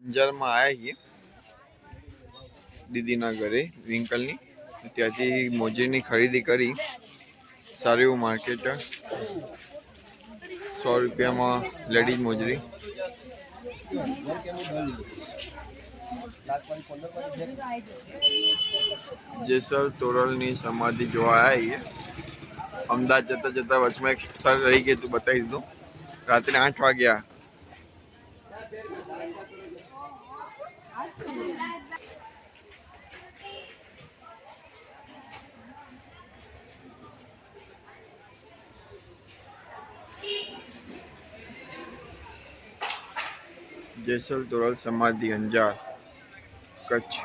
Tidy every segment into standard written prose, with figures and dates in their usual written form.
અંજારમાં આવ્યા છીએ દીદીના ઘરે વિંકલની, ત્યાંથી મોજરીની ખરીદી કરી. સારું એવું માર્કેટ, 100 રૂપિયામાં લેડીઝ મોજરી. જેસલ તોરલની સમાધિ જોવા આવ્યા છીએ. અમદાવાદ જતા જતા વચમાં એક સ્થળ રહી ગયું તું, બતાવી દીધું. રાત્રે 8 વાગ્યા. જેસલ તોરલ સમાધિ અંજાર કચ્છ.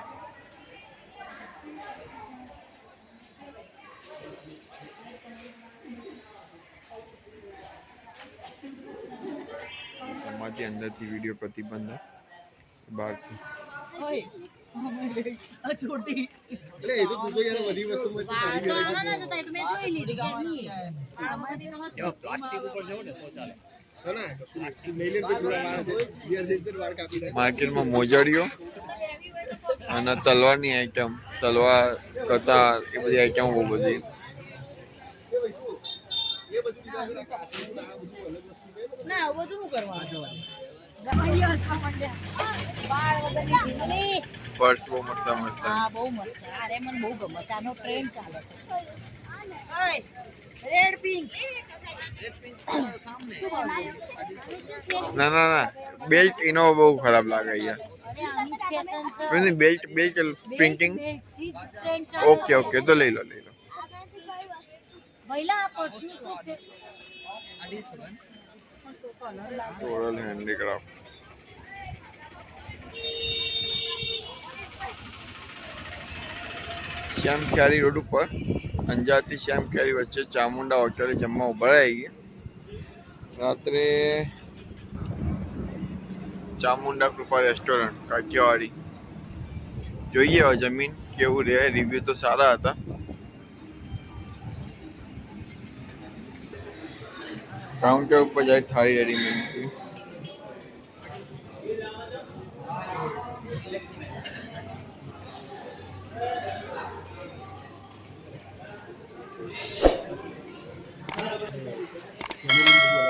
સમાધિ અંદરથી વિડીયો પ્રતિબંધ, બહારથી માર્કેટમાં મોજડીઓ અને તલવારની આઈટમ, તલવાર કતાર, એ બધી આઈટમ બહુ બધી. પર્સ બહુ મસ્ત મસ્ત. બહુ મસ્ત. અરે મને બહુ ગમે છે આનો ટ્રેન્ડ ચાલે છે. Red pink. ના ના ના, બેલ્ટ એનો બહુ ખરાબ લાગે યાર. Belt belt printing. Okay okay, તો લઈ લો લઈ લો. તોરલ હેન્ડીક્રાફ્ટ. શ્યામ ખ્યારી રોડ ઉપર અંજારથી શ્યામ ખ્યારી વચ્ચે ચામુંડા હોટલે જમવા ઉભા રહી ગયા. રાત્રે ચામુંડા કૃપા રેસ્ટોરન્ટ કાઠિયાવાડી. જોઈએ હવે જમીન કેવું રહે. રિવ્યુ તો સારા હતા. કાઉન્ટર ઉપર જાય થાળી રેડીમેડ.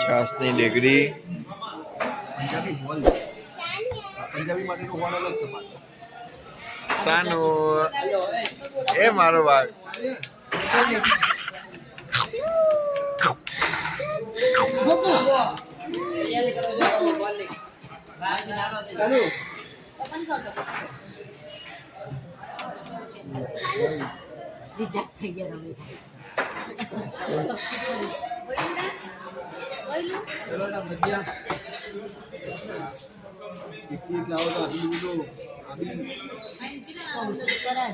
છાસની ડેગરી. સાનું એ મારો ભાગ. રિજેક્ટ થઈ ગયા તમે.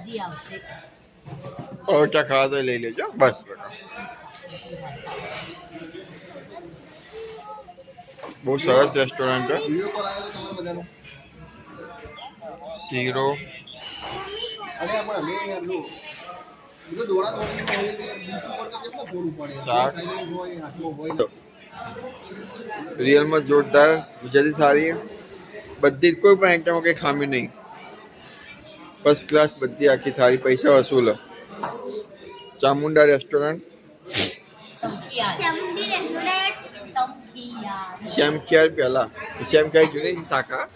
હજી આવશે. ઓછા ખાવા તો લઈ લેજો બસ. બહુ સરસ રેસ્ટોરન્ટ. શીરો. શાક. રિયલમાં જોરદાર ગુજરાતી થાળી. બધી કોઈ પણ આઈટમમાં કઈ ખામી નહીં. ફર્સ્ટ ક્લાસ બધી આખી થાળી. પૈસા વસૂલ. ચામુંડા રેસ્ટોરન્ટ. શ્યામ ખ્યાર પહેલા શ્યામ ખ્યાર જૂની શાખા.